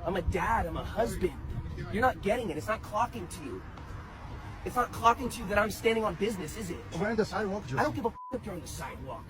I'm a dad, I'm a husband. You're not getting it. It's not clocking to you. It's not clocking to you that I'm standing on business, is it? We're on the sidewalk, Justin. I don't give a if you're on the sidewalk.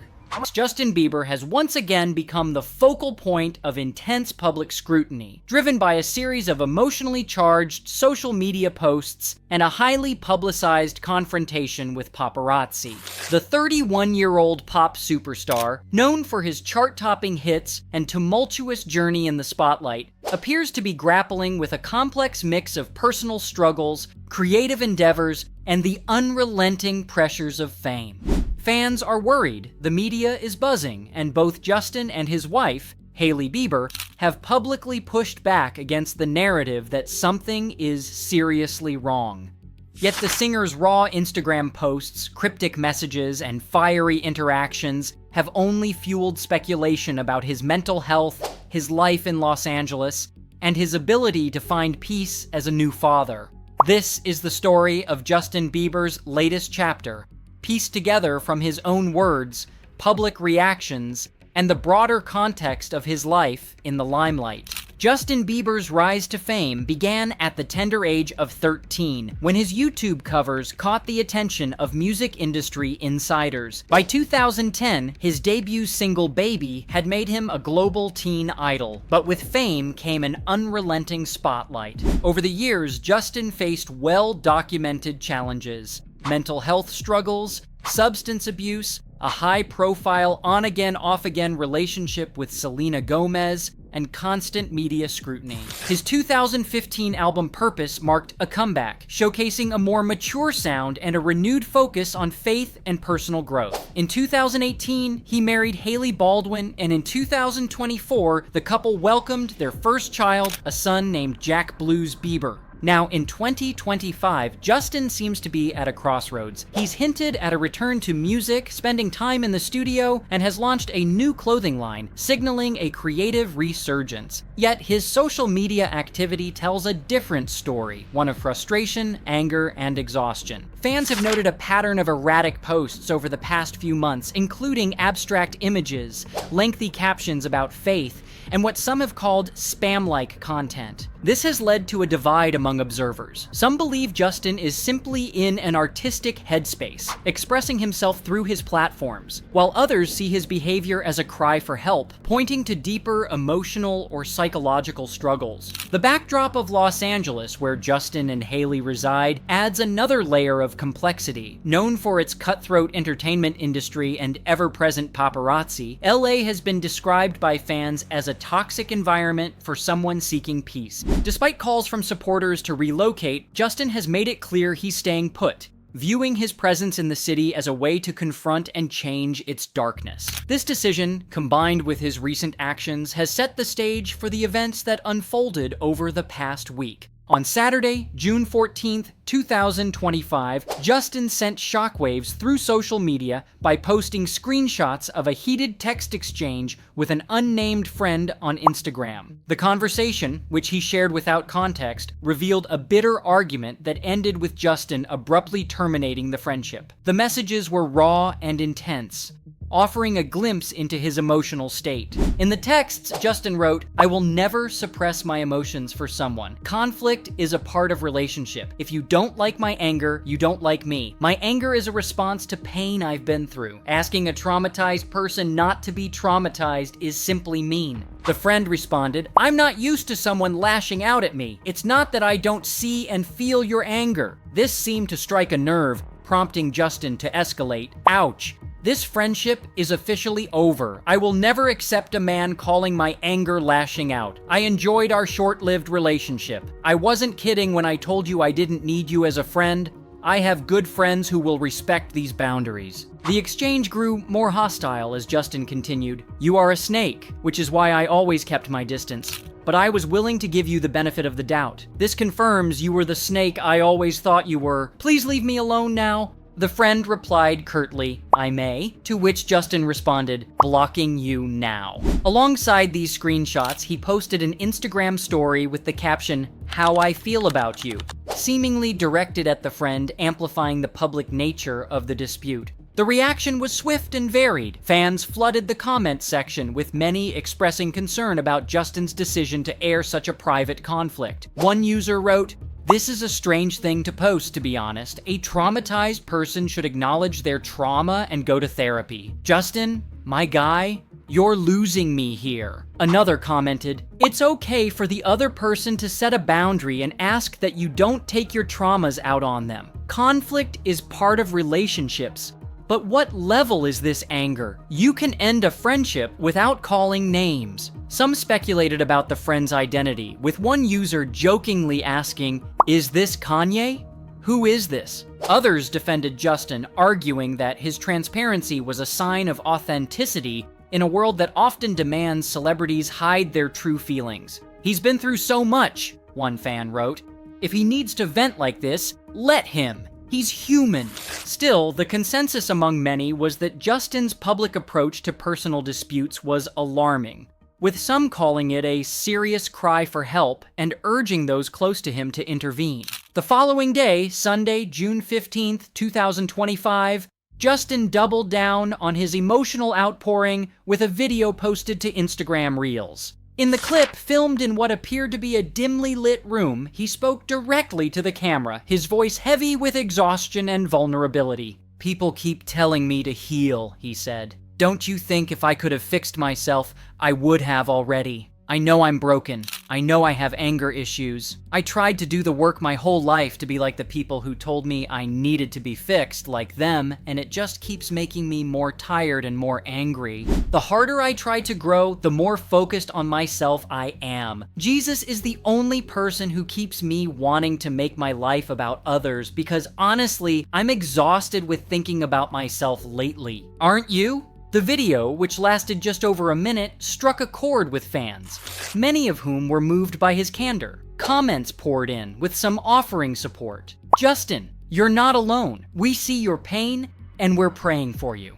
Justin Bieber has once again become the focal point of intense public scrutiny, driven by a series of emotionally charged social media posts and a highly publicized confrontation with paparazzi. The 31-year-old pop superstar, known for his chart-topping hits and tumultuous journey in the spotlight, appears to be grappling with a complex mix of personal struggles, creative endeavors, and the unrelenting pressures of fame. Fans are worried, the media is buzzing, and both Justin and his wife, Hailey Bieber, have publicly pushed back against the narrative that something is seriously wrong. Yet the singer's raw Instagram posts, cryptic messages, and fiery interactions have only fueled speculation about his mental health, his life in Los Angeles, and his ability to find peace as a new father. This is the story of Justin Bieber's latest chapter, pieced together from his own words, public reactions, and the broader context of his life in the limelight. Justin Bieber's rise to fame began at the tender age of 13, when his YouTube covers caught the attention of music industry insiders. By 2010, his debut single Baby had made him a global teen idol, but with fame came an unrelenting spotlight. Over the years, Justin faced well-documented challenges: mental health struggles, substance abuse, a high-profile on-again, off-again relationship with Selena Gomez, and constant media scrutiny. His 2015 album Purpose marked a comeback, showcasing a more mature sound and a renewed focus on faith and personal growth. In 2018, he married Hailey Baldwin, and in 2024, the couple welcomed their first child, a son named Jack Blues Bieber. Now, in 2025, Justin seems to be at a crossroads. He's hinted at a return to music, spending time in the studio, and has launched a new clothing line, signaling a creative resurgence. Yet, his social media activity tells a different story, one of frustration, anger, and exhaustion. Fans have noted a pattern of erratic posts over the past few months, including abstract images, lengthy captions about faith, and what some have called spam-like content. This has led to a divide among observers. Some believe Justin is simply in an artistic headspace, expressing himself through his platforms, while others see his behavior as a cry for help, pointing to deeper emotional or psychological struggles. The backdrop of Los Angeles, where Justin and Hailey reside, adds another layer of complexity. Known for its cutthroat entertainment industry and ever-present paparazzi, LA has been described by fans as a toxic environment for someone seeking peace. Despite calls from supporters to relocate, Justin has made it clear he's staying put, viewing his presence in the city as a way to confront and change its darkness. This decision, combined with his recent actions, has set the stage for the events that unfolded over the past week. On Saturday, June 14th, 2025, Justin sent shockwaves through social media by posting screenshots of a heated text exchange with an unnamed friend on Instagram. The conversation, which he shared without context, revealed a bitter argument that ended with Justin abruptly terminating the friendship. The messages were raw and intense, offering a glimpse into his emotional state. In the texts, Justin wrote, "I will never suppress my emotions for someone. Conflict is a part of relationship. If you don't like my anger, you don't like me. My anger is a response to pain I've been through. Asking a traumatized person not to be traumatized is simply mean." The friend responded, "I'm not used to someone lashing out at me. It's not that I don't see and feel your anger." This seemed to strike a nerve, prompting Justin to escalate. "Ouch. This friendship is officially over. I will never accept a man calling my anger lashing out. I enjoyed our short-lived relationship. I wasn't kidding when I told you I didn't need you as a friend. I have good friends who will respect these boundaries." The exchange grew more hostile as Justin continued, "You are a snake, which is why I always kept my distance. But I was willing to give you the benefit of the doubt. This confirms you were the snake I always thought you were. Please leave me alone now." The friend replied curtly, "I may," to which Justin responded, "Blocking you now." Alongside these screenshots, he posted an Instagram story with the caption, "How I feel about you," seemingly directed at the friend, amplifying the public nature of the dispute. The reaction was swift and varied. Fans flooded the comment section, with many expressing concern about Justin's decision to air such a private conflict. One user wrote, "This is a strange thing to post, to be honest. A traumatized person should acknowledge their trauma and go to therapy. Justin, my guy, you're losing me here." Another commented, "It's okay for the other person to set a boundary and ask that you don't take your traumas out on them. Conflict is part of relationships. But what level is this anger? You can end a friendship without calling names." Some speculated about the friend's identity, with one user jokingly asking, "Is this Kanye? Who is this?" Others defended Justin, arguing that his transparency was a sign of authenticity in a world that often demands celebrities hide their true feelings. "He's been through so much," one fan wrote. "If he needs to vent like this, let him. He's human." Still, the consensus among many was that Justin's public approach to personal disputes was alarming, with some calling it a serious cry for help and urging those close to him to intervene. The following day, Sunday, June 15th, 2025, Justin doubled down on his emotional outpouring with a video posted to Instagram Reels. In the clip, filmed in what appeared to be a dimly lit room, he spoke directly to the camera, his voice heavy with exhaustion and vulnerability. "People keep telling me to heal," he said. "Don't you think if I could have fixed myself, I would have already? I know I'm broken. I know I have anger issues. I tried to do the work my whole life to be like the people who told me I needed to be fixed like them, and it just keeps making me more tired and more angry. The harder I try to grow, the more focused on myself I am. Jesus is the only person who keeps me wanting to make my life about others, because honestly, I'm exhausted with thinking about myself lately. Aren't you?" The video, which lasted just over a minute, struck a chord with fans, many of whom were moved by his candor. Comments poured in, with some offering support. "Justin, you're not alone. We see your pain, and we're praying for you."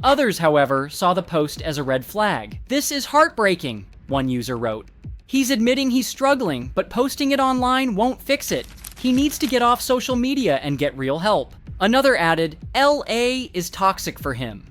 Others, however, saw the post as a red flag. "This is heartbreaking," one user wrote. "He's admitting he's struggling, but posting it online won't fix it. He needs to get off social media and get real help." Another added, "LA is toxic for him.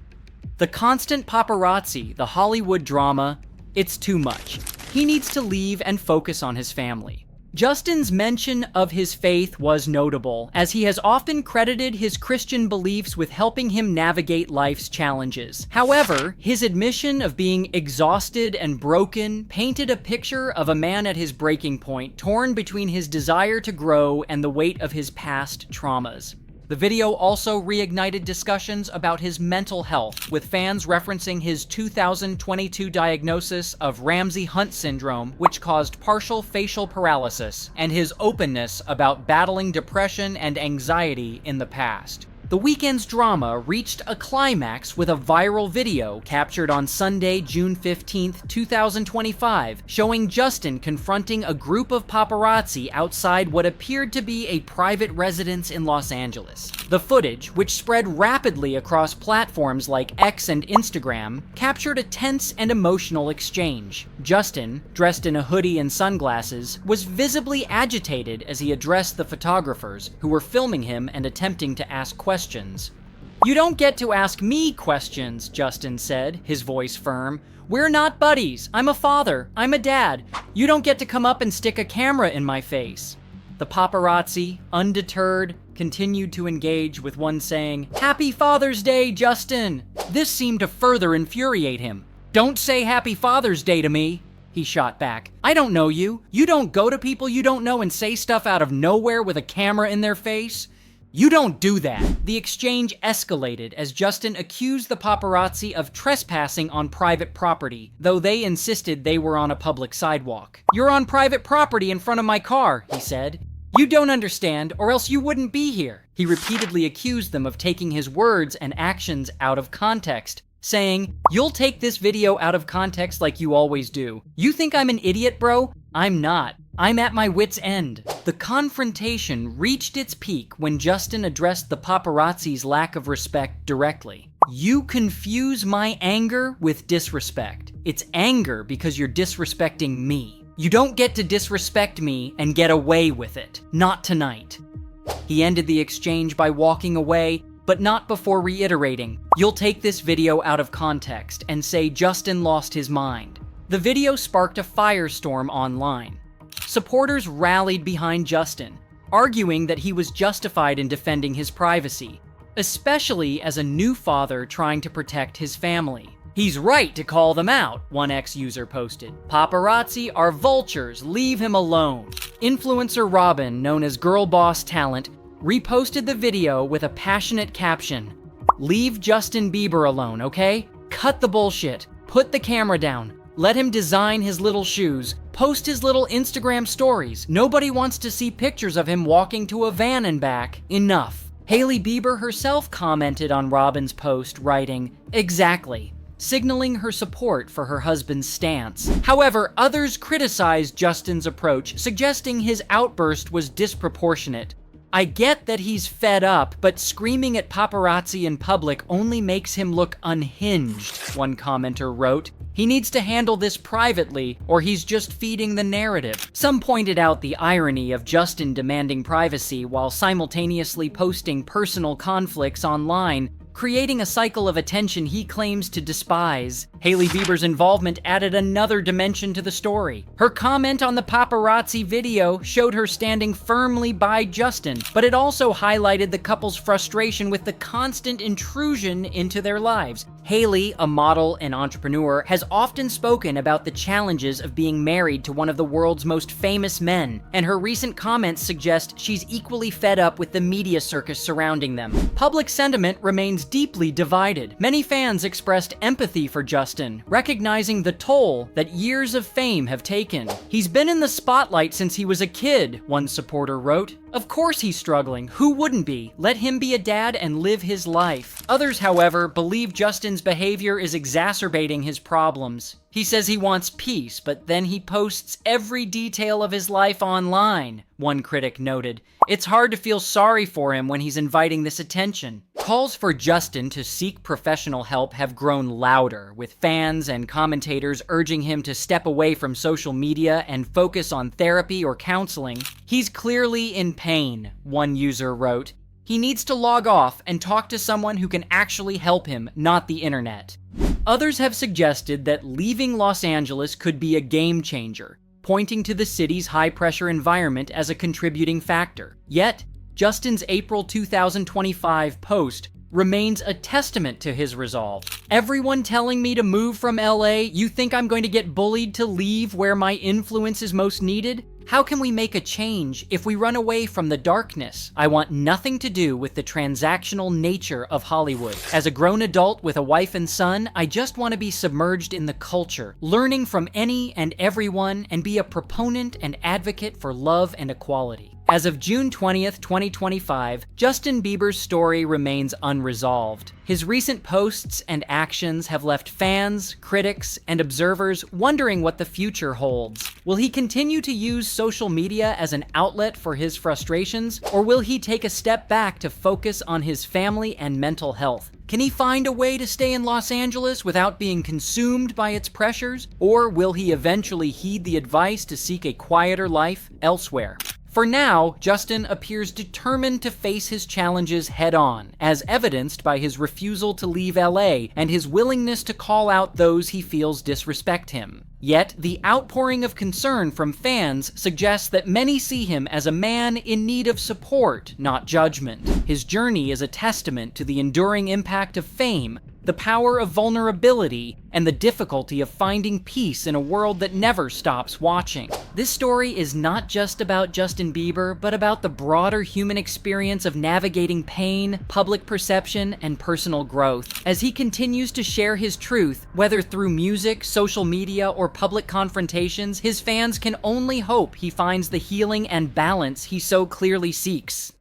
The constant paparazzi, the Hollywood drama, it's too much. He needs to leave and focus on his family." Justin's mention of his faith was notable, as he has often credited his Christian beliefs with helping him navigate life's challenges. However, his admission of being exhausted and broken painted a picture of a man at his breaking point, torn between his desire to grow and the weight of his past traumas. The video also reignited discussions about his mental health, with fans referencing his 2022 diagnosis of Ramsay-Hunt syndrome, which caused partial facial paralysis, and his openness about battling depression and anxiety in the past. The weekend's drama reached a climax with a viral video captured on Sunday, June 15th, 2025, showing Justin confronting a group of paparazzi outside what appeared to be a private residence in Los Angeles. The footage, which spread rapidly across platforms like X and Instagram, captured a tense and emotional exchange. Justin, dressed in a hoodie and sunglasses, was visibly agitated as he addressed the photographers who were filming him and attempting to ask questions. "You don't get to ask me questions," Justin said, his voice firm. "We're not buddies. I'm a father. I'm a dad. You don't get to come up and stick a camera in my face." The paparazzi, undeterred, continued to engage, with one saying, "Happy Father's Day, Justin!" This seemed to further infuriate him. "Don't say Happy Father's Day to me," he shot back. "I don't know you. You don't go to people you don't know and say stuff out of nowhere with a camera in their face. You don't do that." The exchange escalated as Justin accused the paparazzi of trespassing on private property, though they insisted they were on a public sidewalk. "You're on private property in front of my car," he said. "You don't understand, or else you wouldn't be here." He repeatedly accused them of taking his words and actions out of context, saying, "You'll take this video out of context like you always do. You think I'm an idiot, bro? I'm not. I'm at my wit's end." The confrontation reached its peak when Justin addressed the paparazzi's lack of respect directly. "You confuse my anger with disrespect. It's anger because you're disrespecting me. You don't get to disrespect me and get away with it. Not tonight." He ended the exchange by walking away, but not before reiterating, "You'll take this video out of context and say Justin lost his mind." The video sparked a firestorm online. Supporters rallied behind Justin, arguing that he was justified in defending his privacy, especially as a new father trying to protect his family. "He's right to call them out," one ex-user posted. "Paparazzi are vultures, leave him alone." Influencer Robin, known as Girl Boss Talent, reposted the video with a passionate caption, "Leave Justin Bieber alone, okay? Cut the bullshit. Put the camera down. Let him design his little shoes. Post his little Instagram stories. Nobody wants to see pictures of him walking to a van and back. Enough." Hailey Bieber herself commented on Robin's post, writing, "Exactly," signaling her support for her husband's stance. However, others criticized Justin's approach, suggesting his outburst was disproportionate. "I get that he's fed up, but screaming at paparazzi in public only makes him look unhinged," one commenter wrote. "He needs to handle this privately, or he's just feeding the narrative." Some pointed out the irony of Justin demanding privacy while simultaneously posting personal conflicts online, creating a cycle of attention he claims to despise. Hailey Bieber's involvement added another dimension to the story. Her comment on the paparazzi video showed her standing firmly by Justin, but it also highlighted the couple's frustration with the constant intrusion into their lives. Hailey, a model and entrepreneur, has often spoken about the challenges of being married to one of the world's most famous men, and her recent comments suggest she's equally fed up with the media circus surrounding them. Public sentiment remains deeply divided. Many fans expressed empathy for Justin, recognizing the toll that years of fame have taken. "He's been in the spotlight since he was a kid," one supporter wrote. "Of course he's struggling. Who wouldn't be? Let him be a dad and live his life." Others, however, believe Justin's behavior is exacerbating his problems. He says he wants peace, but then he posts every detail of his life online, one critic noted. "It's hard to feel sorry for him when he's inviting this attention." Calls for Justin to seek professional help have grown louder, with fans and commentators urging him to step away from social media and focus on therapy or counseling. "He's clearly in pain," one user wrote. "He needs to log off and talk to someone who can actually help him, not the internet." Others have suggested that leaving Los Angeles could be a game changer, pointing to the city's high-pressure environment as a contributing factor. Yet, Justin's April 2025 post remains a testament to his resolve. "Everyone telling me to move from LA, you think I'm going to get bullied to leave where my influence is most needed? How can we make a change if we run away from the darkness? I want nothing to do with the transactional nature of Hollywood. As a grown adult with a wife and son, I just want to be submerged in the culture, learning from any and everyone, and be a proponent and advocate for love and equality." As of June 20th, 2025, Justin Bieber's story remains unresolved. His recent posts and actions have left fans, critics, and observers wondering what the future holds. Will he continue to use social media as an outlet for his frustrations, or will he take a step back to focus on his family and mental health? Can he find a way to stay in Los Angeles without being consumed by its pressures, or will he eventually heed the advice to seek a quieter life elsewhere? For now, Justin appears determined to face his challenges head-on, as evidenced by his refusal to leave LA and his willingness to call out those he feels disrespect him. Yet, the outpouring of concern from fans suggests that many see him as a man in need of support, not judgment. His journey is a testament to the enduring impact of fame, the power of vulnerability, and the difficulty of finding peace in a world that never stops watching. This story is not just about Justin Bieber, but about the broader human experience of navigating pain, public perception, and personal growth. As he continues to share his truth, whether through music, social media, or public confrontations, his fans can only hope he finds the healing and balance he so clearly seeks.